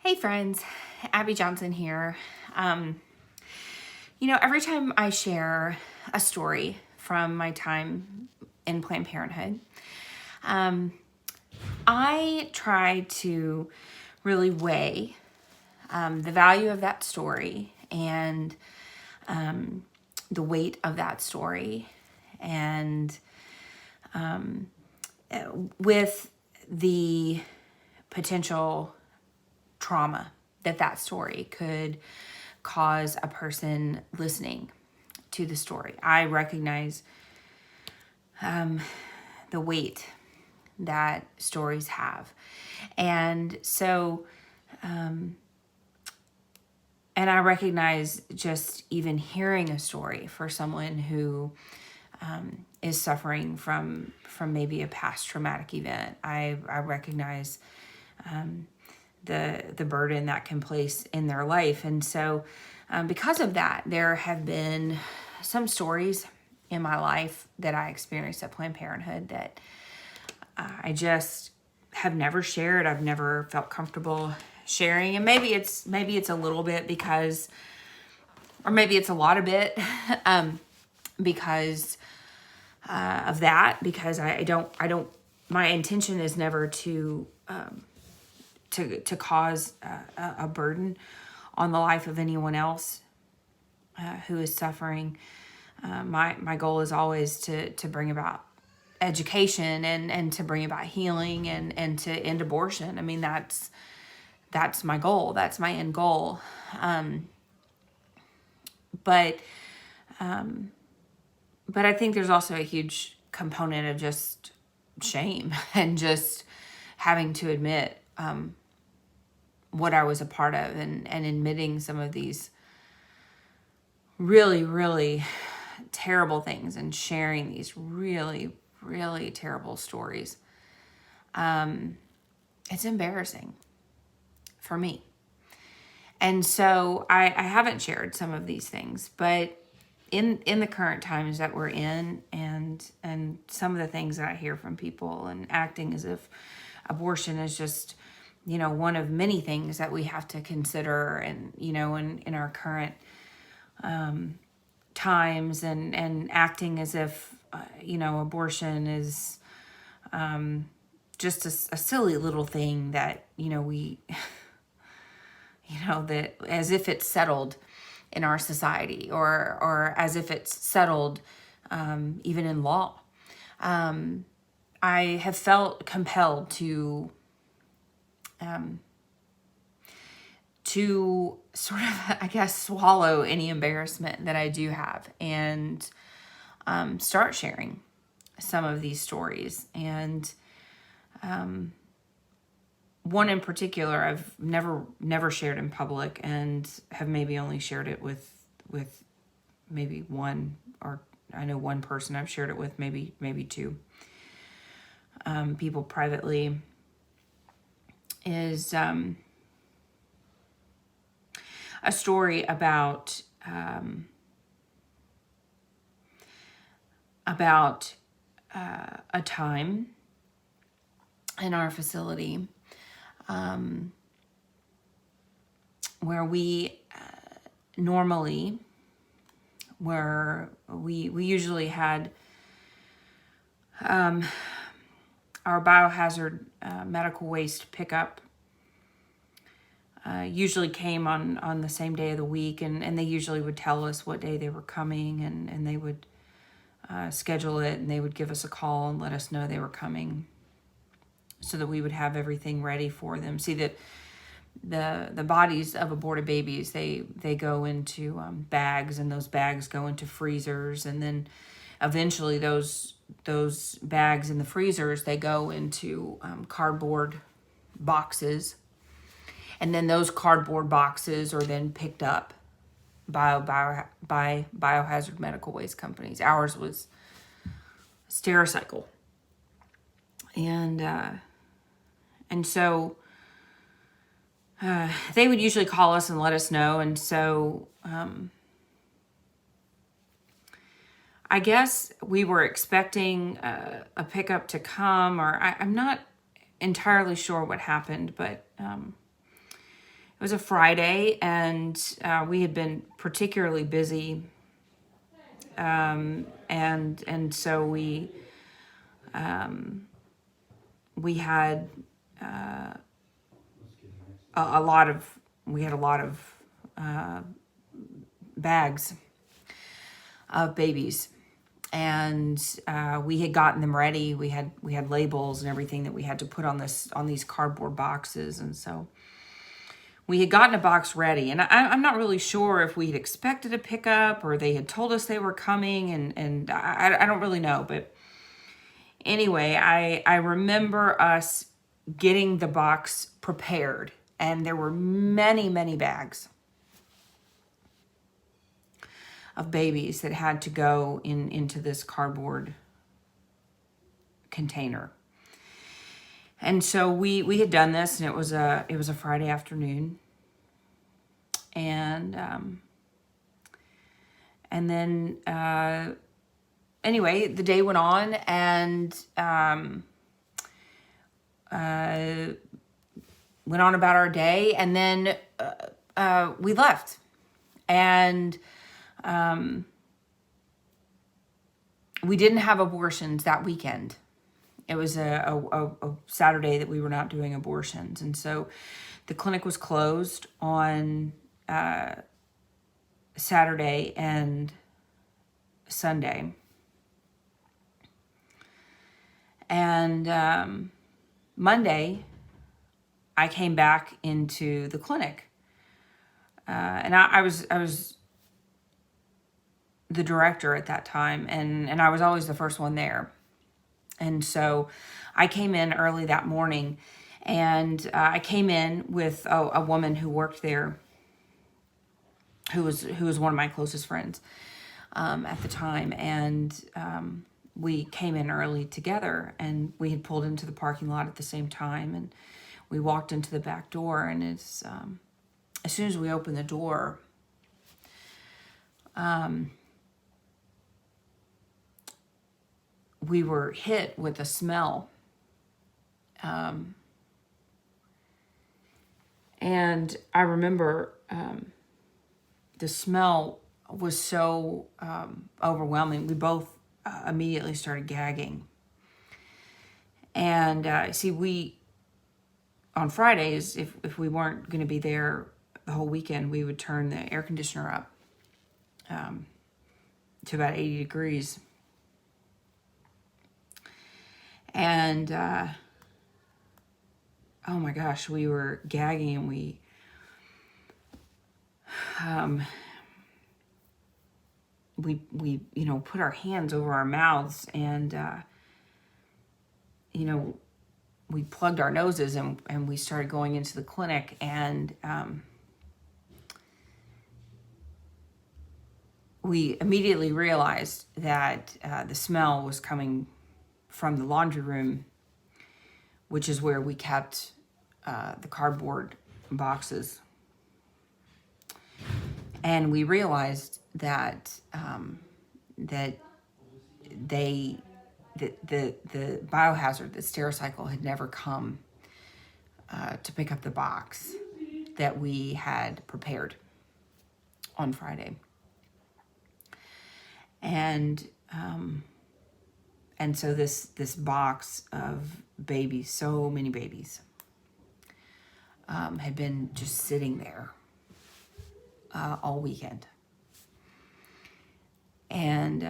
Hey friends, Abby Johnson here. Every time I share a story from my time in Planned Parenthood, I try to really weigh the value of that story and the weight of that story, and with the potential trauma that story could cause a person listening to the story. I recognize the weight that stories have. And so, and I recognize just even hearing a story for someone who is suffering from maybe a past traumatic event. I recognize the burden that can place in their life. And so because of that, there have been some stories in my life that I experienced at Planned Parenthood that I just have never shared. I've never felt comfortable sharing. And maybe it's a little bit because, or maybe it's a lot of it because of that, because I don't, my intention is never to cause a burden on the life of anyone else who is suffering. My goal is always to bring about education and to bring about healing and to end abortion. I mean, that's my goal. That's my end goal. But I think there's also a huge component of just shame and just having to admit what I was a part of, and admitting some of these really, really terrible things and sharing these really, really terrible stories. It's embarrassing for me. And so I haven't shared some of these things, but in the current times that we're in, and some of the things that I hear from people, and acting as if abortion is just, one of many things that we have to consider, and, in our current times, and acting as if, abortion is just a silly little thing that, we, that as if it's settled in our society, or as if it's settled even in law. I have felt compelled to sort of, I guess, swallow any embarrassment that I do have, and start sharing some of these stories. And one in particular I've never shared in public, and have maybe only shared it with maybe one, or I know one person I've shared it with, maybe two people privately, is a story about a time in our facility where we normally, where we usually had our biohazard medical waste pickup usually came on the same day of the week, and they usually would tell us what day they were coming, and they would schedule it, and they would give us a call and let us know they were coming, so that we would have everything ready for them. See, that the bodies of aborted babies, they go into bags, and those bags go into freezers, and then eventually those bags in the freezers, they go into cardboard boxes, and then those cardboard boxes are then picked up by biohazard medical waste companies. Ours was Stericycle. And so they would usually call us and let us know. And so I guess we were expecting a pickup to come, or I'm not entirely sure what happened, but it was a Friday, and we had been particularly busy, and so we had a lot of bags of babies, and we had gotten them ready. We had labels and everything that we had to put on these cardboard boxes, and so we had gotten a box ready. And I'm not really sure if we had expected a pickup or they had told us they were coming, and I don't really know. But anyway, I remember us getting the box prepared, and there were many bags of babies that had to go into this cardboard container. And so we had done this, and it was a Friday afternoon, and then anyway, the day went on, and went on about our day, and then we left, and we didn't have abortions that weekend. It was a Saturday that we were not doing abortions. And so the clinic was closed on Saturday and Sunday. And Monday, I came back into the clinic. And I was the director at that time, and I was always the first one there. And so I came in early that morning, and I came in with a woman who worked there, who was one of my closest friends at the time. And we came in early together, and we had pulled into the parking lot at the same time, and we walked into the back door. And as soon as we opened the door, we were hit with a smell. And I remember the smell was so overwhelming. We both immediately started gagging. And see, on Fridays, if we weren't going to be there the whole weekend, we would turn the air conditioner up to about 80 degrees. And oh my gosh, we were gagging, and we put our hands over our mouths, and we plugged our noses, and we started going into the clinic. And we immediately realized that the smell was coming from the laundry room, which is where we kept the cardboard boxes. And we realized that the biohazard, the Stericycle, had never come to pick up the box that we had prepared on Friday. And so this box of babies, so many babies, had been just sitting there all weekend. And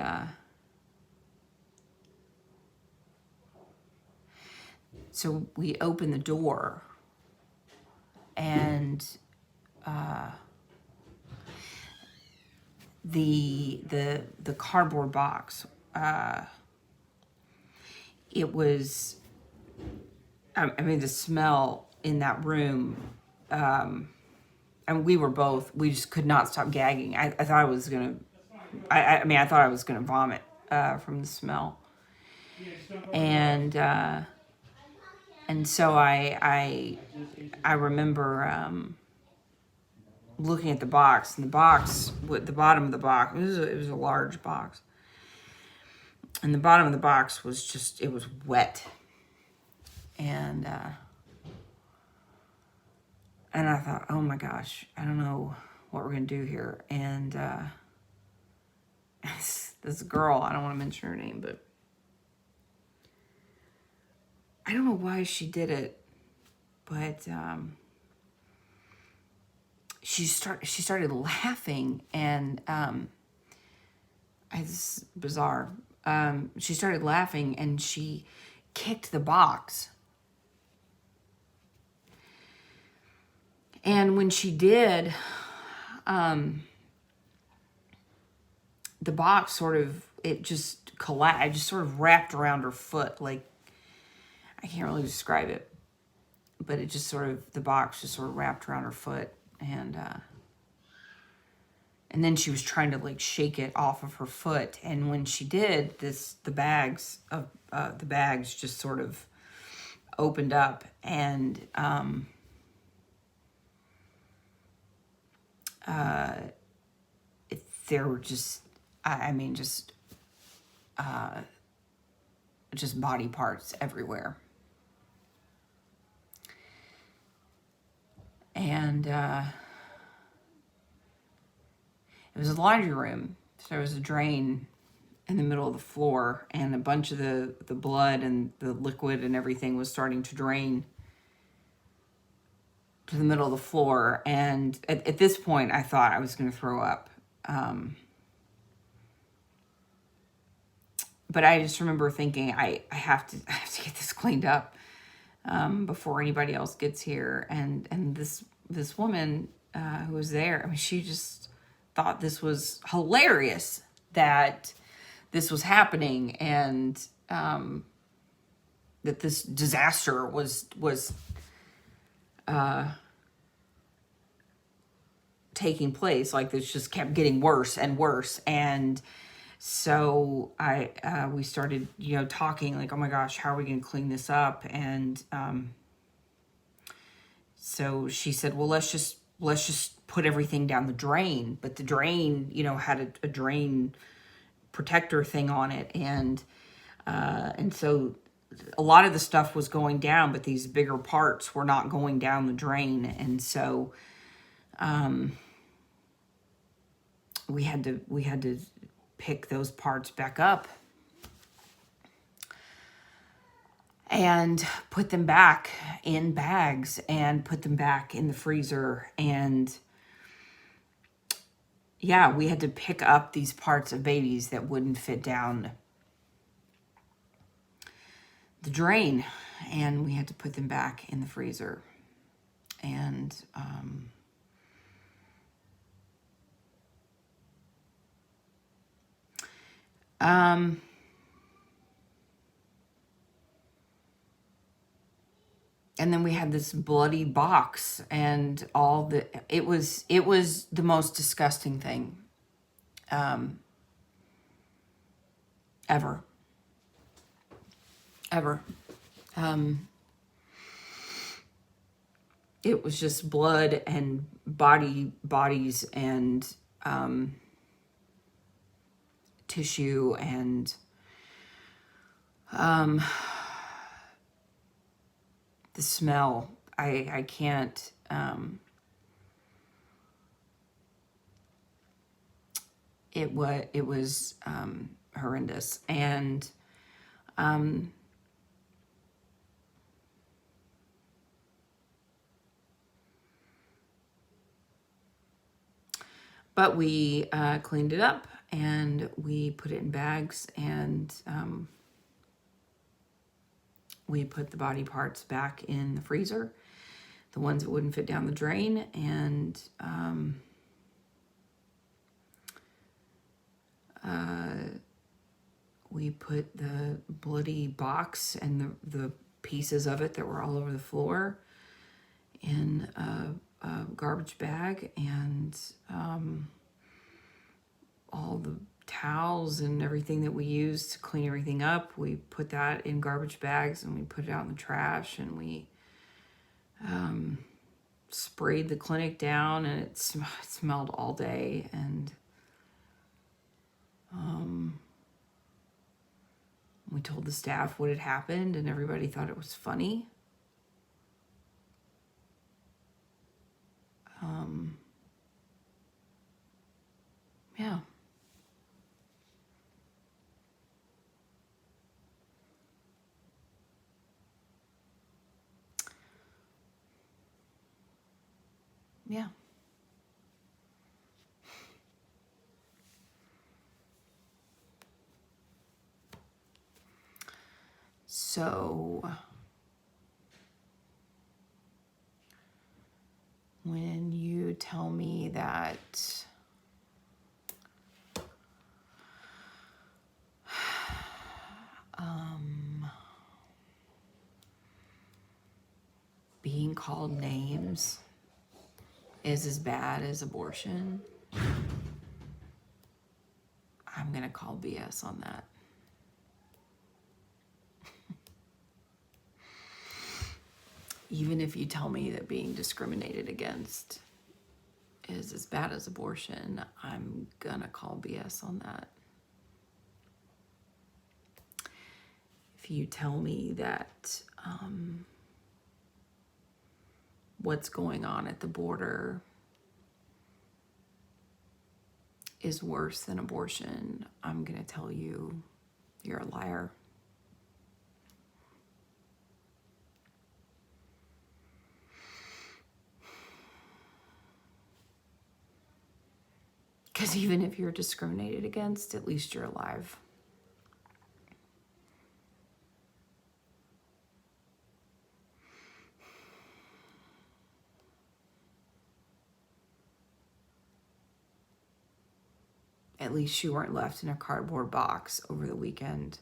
so we opened the door, and the cardboard box, it was, the smell in that room, and we just could not stop gagging. I thought I was gonna, I thought I was gonna vomit from the smell. And so I remember looking at the box, and the box, with the bottom of the box, it was a large box, and the bottom of the box was just, it was wet. And And I thought, oh my gosh, I don't know what we're going to do here. And this girl, I don't want to mention her name, but I don't know why she did it, but she started laughing, and it's bizarre. She started laughing, and she kicked the box. And when she did, the box it just collapsed. It just sort of wrapped around her foot. Like, I can't really describe it, but it just the box just sort of wrapped around her foot. And then she was trying to like shake it off of her foot. And when she did this, the bags just sort of opened up, and there were just body parts everywhere. And it was a laundry room. So there was a drain in the middle of the floor, and a bunch of the blood and the liquid and everything was starting to drain to the middle of the floor. And at this point, I thought I was going to throw up. But I just remember thinking, I have to get this cleaned up before anybody else gets here. And this woman who was there, I mean, she just thought this was hilarious that this was happening, and that this disaster was taking place. Like, this just kept getting worse and worse. And so we started, talking like, oh my gosh, how are we going to clean this up? And so she said, well, let's just put everything down the drain. But the drain, had a drain protector thing on it. And so a lot of the stuff was going down, but these bigger parts were not going down the drain. And so we had to pick those parts back up and put them back in bags and put them back in the freezer. And yeah, we had to pick up these parts of babies that wouldn't fit down the drain, and we had to put them back in the freezer. And and then we had this bloody box, and it was the most disgusting thing ever. It was just blood and bodies and tissue, and the smell. I can't. It was horrendous. And but we cleaned it up, and we put it in bags, and we put the body parts back in the freezer, the ones that wouldn't fit down the drain. And we put the bloody box and the pieces of it that were all over the floor in a garbage bag, and all the towels and everything that we used to clean everything up, we put that in garbage bags, and we put it out in the trash, and we sprayed the clinic down, and it smelled all day. And we told the staff what had happened, and everybody thought it was funny. Yeah. So when you tell me that being called names is as bad as abortion, I'm going to call BS on that. Even if you tell me that being discriminated against is as bad as abortion, I'm going to call BS on that. If you tell me that what's going on at the border is worse than abortion, I'm going to tell you you're a liar. Because even if you're discriminated against, at least you're alive. At least you weren't left in a cardboard box over the weekend.